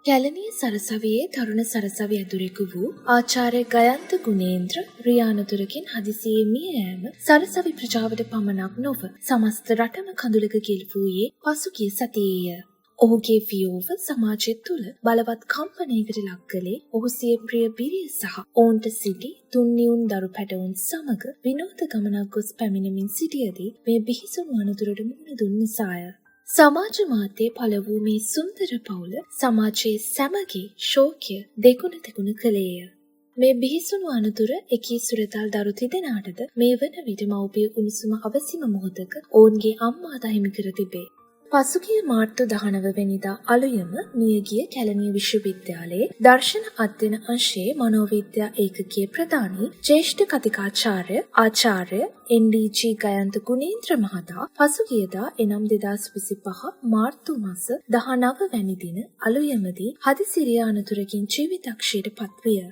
කැලණිය සරසවියේ තරුණ සරසවි ඇදුරෙකු වූ ආචාර්ය ගයන්ත ගුණේන්ද්‍ර රියානතුරකින් හදිසියේ මිය යෑම සරසවි ප්‍රජාවට පමණක් නොව සමස්ත රටම කඳුලක ගිල්වූයේ පසුගිය සතියේය. ඔහුගේ වියෝව සමාජය තුළ බලවත් කම්පනයකට ලක් කළේ ඔහු සිය ප්‍රිය බිරිය සහ ඔවුන්ට සිටි තුන්නියුන් දරු පැටවුන් සමග විනෝද ගමනක් ගොස් පැමිණෙමින් සිටියදී මේ බිහිසුණු අනතුරට මුහුණ දුන් නිසාය. සමාජ මාධ්‍යයේ පළ වූ මේ සුන්දර පවුල සමාජයේ සැමගේ ශෝකය දෙගුණ තෙගුණ කළේය. මේ බිහිසුණු අනතුර එකී සුරතල් දරු තිදෙනාටද මේ වන විට මව්පිය උණුසුම අවසිම මොහොතක ඔවුන්ගේ අම්මා දහිමි කර තිබේ. පසුගිය මාර්තු 19 වෙනිදා අලුයම මියගිය කැලණිය විශ්වවිද්‍යාලයේ දර්ශන අධ්‍යයන අංශයේ මනෝවිද්‍යා ඒකකයේ ප්‍රධානී ජ්‍යෙෂ්ඨ කතිකාචාර්ය ආචාර්ය එන්.ඩී.ජී. ගයන්ත ගුණේන්ද්‍ර මහතා පසුගියදා එනම් 2025 මාර්තු මාස 19 වැනි දින අලුයමදී හදිසිරිය අනතුරකින් ජීවිතක්ෂයට පත්විය.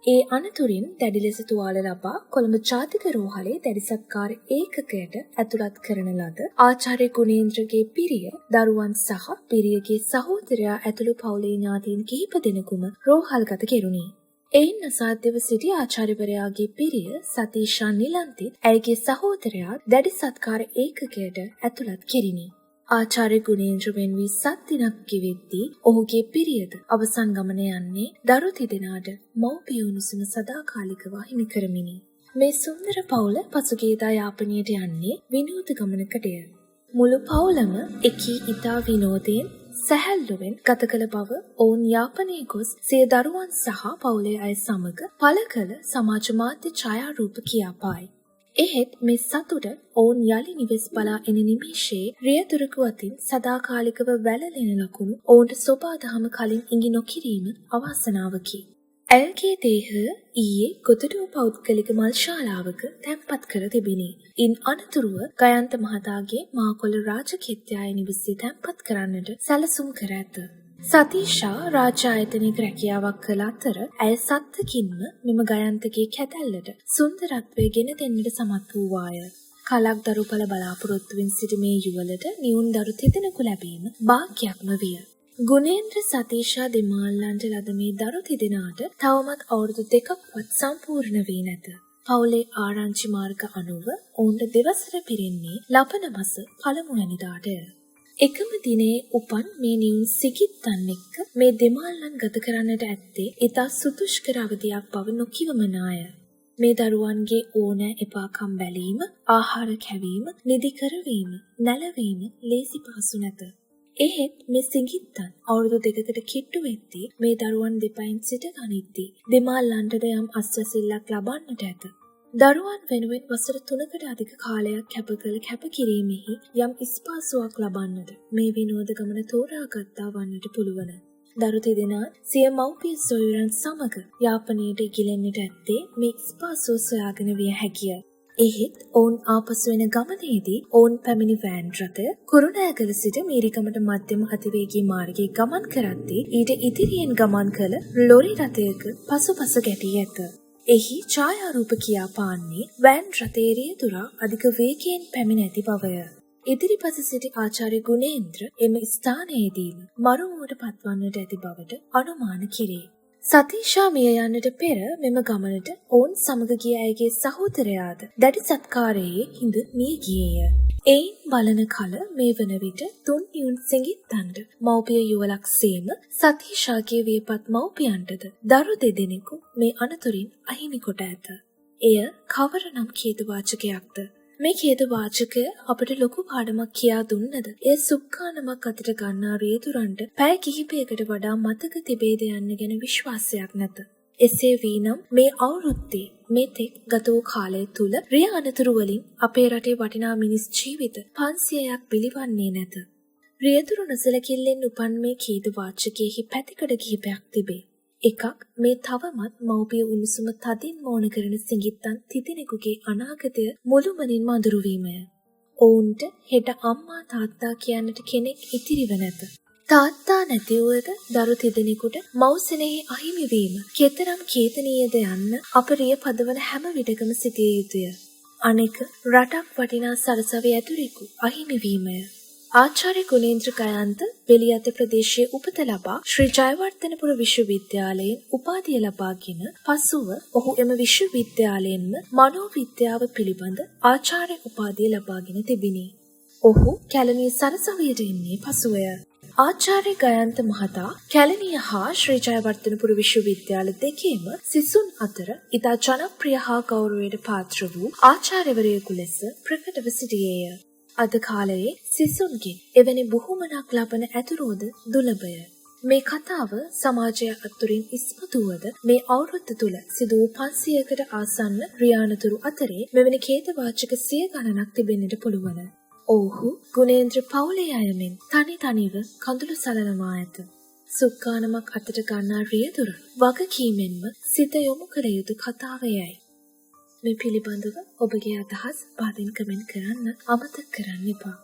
ඒ අනතුරින් දැඩි ලෙස තුවාල ලබා කොළඹ ජාතික රෝහලේ දැඩි සත්කාර ඒකකයට ඇතුළත් කරන ලද ආචාර්ය ගුණේන්ද්‍රගේ පිරිය, දරුවන් සහ පිරියගේ සහෝදරයා ඇතුළු පවුලේ ඥාතීන් කිහිප දෙනෙකුම රෝහල්ගත කෙරුණි. එයින් අසාධ්‍යව සිටි ආචාර්යවරයාගේ පිරිය සතීෂා නිලන්තිත් ඇයගේ සහෝදරයා දැඩි සත්කාර ඒකකයට ඇතුළත් කෙරිණි. ආචාර්ය ගුණේන්ද්‍ර වෙන් වී සත් දිනක් ගෙවෙද්දී ඔහුගේ පිරියද අවසන් ගමන යන්නේ දරු තිදෙනාට මව්පිය උණුසුම සදාකාලිකව හිමි කරමිනි. මේ සුන්දර පවුල පසුගියදා යාපනයට යන්නේ විනෝද ගමනකටය. මුළු පවුලම එකී ඉතා විනෝදයෙන් සැහැල්ලුවෙන් ගත කළ බව ඔවුන් යාපනයේ ගොස් සිය දරුවන් සහ පවුලේ අය සමග පළ කළ සමාජ මාධ්‍ය ඡායාරූප කියාපායි. එහෙත් මේ සතුට ඔවුන් යලි නිවෙස් බලා එන නිමිෂයේ රියදුරකු අතින් සදාකාලිකව වැළලෙන ලකුණු ඔවුන්ට සොබාදහම කලින් ඉඟි නොකිරීම අවාසනාවකි. ඇයගේ දේහය ඊයේ ගොතඩුව පෞද්ගලික මල් ශාලාවක තැන්පත් කර තිබිණි. ඉන් අනතුරුව ගයන්ත මහතාගේ මාකොළ රාජකීත්‍යය නිවසේ තැන්පත් කරන්නට සැලසුම් කර ඇත. සතීෂා රාජ්‍ය ආයතනයක රැකියාවක් කළ අතර ඇය සත්තකින්ම මෙම ගයන්තගේ කැදැල්ලට සුන්දරත්වය ගෙන දෙන්නට සමත් වූවාය. කලක් දරුඵල බලාපොරොත්තුවෙන් සිටි මේ යුවලට නියුන් දරු තිදෙනෙකු ලැබීම භාග්‍යයක්ම විය. ගුණේන්ද්‍ර සතීෂා දෙමාල්ලන්ට ලද මේ දරු තිදෙනාට තවමත් අවුරුදු 2ක්වත් සම්පූර්ණ වී නැත. පවුලේ ආරංචි මාර්ග අනුව ඔවුන්ට දෙවසර පිරෙන්නේ ලබන මාස පළමුවැනිදාටය. එකම දිනේ උපන් මේ නියුන් සිකිත්තන් එක්ක මේ දෙමාල්ලන් ගත කරන්නට ඇත්තේ ඉතා සුදුෂ්කර අවධියක් බව නොකිවමනාය. මේ දරුවන්ගේ ඕනෑ එපාකම් බැලීම, ආහාර කැවීම, නිදි කරවීම, නැලවීම ලේසි පහසු නැත. එහෙත් මේ සිඟිත්තන් අවුරුදු 2කට කිට්ටු වෙද්දී මේ දරුවන් දෙපයින් සිට ගනිද්දී දෙමාල්ලන්ටද යම් අස්වැසිල්ලක් ලබන්නට ඇත. දරුවන් වෙනුවෙන් වසර 3කට අධික කාලයක් කැප කළ කැපකිරීමෙහි යම් ඉස්පාසුවක් ලබන්නට මේ විනෝද ගමන තෝරාගත්තා වන්නට පුළුවන්. දරු තිදෙනා සිය මව්පිය සොයුරන් සමග යාපනයට ගිලෙන්නට ඇත්තේ මේ ඉස්පාසුව සොයාගෙන විය හැකිය. එහෙත් ඔවුන් ආපසු වෙන ගමනේදී ඔවුන් පැමිණි වෑන් රථය කුරුණෑගල සිට මීරිකමට මධ්‍යම අතිවේගී මාර්ගයේ ගමන් කරද්දී ඊට ඉදිරියෙන් ගමන් කළ ලොරි රථයක පසුපස ගැටී ඇත. එහි ඡායාරූප කියා පාන්නේ වෑන් රථයේ රියදුරා අධික වේගයෙන් පැමිණ ඇති බවය. ඉදිරිපස සිටි ආචාර්ය ගුණේන්ද්‍ර එම ස්ථානයේදීම මරුමුවට පත්වන්නට ඇති බවට අනුමාන කෙරේ. සතීෂා මිය යන්නට පෙර මෙම ගමනට ඔවුන් සමග ගිය ඇයගේ සහෝදරයාද දැඩි සත්කාරයේ හිඳ මිය ගියේය. එයින් බලන කල මේ වන විට තුන් නියුන් සිඟිත්තන්ට මව්පිය යුවලක් සේම සතීෂාගේ වියපත් මව්පියන්ටද දරු දෙදෙනෙකු මේ අනතුරින් අහිමි කොට ඇත. එය කවරනම් ඛේදවාචකයක්ද? මේ ඛේදවාචකය අපට ලොකු පාඩමක් කියා දුන්නද? එය සුක්කානමක් අතට ගන්නා රියදුරන්ට පැය කිහිපයකට වඩා මතක තිබේද යන්න ගැන විශ්වාසයක් නැත. එසේ වීනම් මේ අවුරුද්දේ මෙතෙක් ගත වූ කාලය තුල රිය අනතුරු වලින් අපේ රටේ වටිනා මිනිස් ජීවිත 500ක් බිලිවන්නේ නැත. රියදුරු නොසලකිල්ලෙන් උපන් මේ ඛේදවාචකයේහි පැතිකඩ කිහිපයක් තිබේ. එකක් මේ තවමත් මව්පිය උණුසුම තදින් මෝන කරන සිඟිත්තන් තිදෙනෙකුගේ අනාගතය මුළුමනින්ම අඳුරු වීමය. ඔවුන්ට හෙට අම්මා තාත්තා කියන්නට කෙනෙක් ඉතිරිව නැත. තාත්තා නැතිවද දරු තිදෙනෙකුට මව්සෙනෙහි අහිමි වීම කෙතරම් කේතනීයද යන්න අප රිය පදවන හැම විටකම සිටිය යුතුය. අනෙක රටක් වටිනා සරසවි ඇතුරෙකු අහිමි වීමය. ආචාර්ය ගුණේන්ද්‍ර ගයාන්ත බෙලියත ප්‍රදේශයේ උපත ලබා ශ්‍රී ජයවර්ධනපුර විශ්වවිද්‍යාලයෙන් උපාධිය ලබාගෙන පසුව ඔහු එම විශ්වවිද්‍යාලයෙන්ම මනෝවිද්‍යාව පිළිබඳ ආචාර්ය උපාධිය ලබාගෙන තිබිණි. ඔහු කැලණිය සරසවියට එන්නේ පසුවය. ආචාර්ය ගයාන්ත මහතා කැලණිය හා ශ්‍රී ජයවර්ධනපුර විශ්වවිද්‍යාල දෙකේම සිසුන් අතර ඉතා ජනප්‍රිය හා ගෞරවයට පාත්‍ර වූ ආචාර්යවරයෙකු ලෙස ප්‍රකටව සිටියේය. අද කාලයේ සිසුන්ගේ එවැනි බුහුමනක් ලබන ඇතුරුවද දුලභය. මේ කතාව සමාජය අතුරින් ඉස්මතුවද මේ අවුරුද්ද තුල සිදු වූ 500කට ආසන්න රියානතුරු අතරේ මෙවැනි ඛේදවාචක 100 ගණනක් තිබෙන්නට පුළුවන්. ඔව්හු ගුණේන්ද්‍ර පවුලේ අයමෙන් තනිව කඳුළු සලනවා ඇත. සුක්කානමක් අතට ගන්නා රියදුර වගකීමෙන්ම සිත යොමු කළ යුතු කතාවයයි. මේ පිළිබඳව ඔබගේ අදහස් පදින් කමෙන්ට් කරන්න අමතක කරන්න එපා.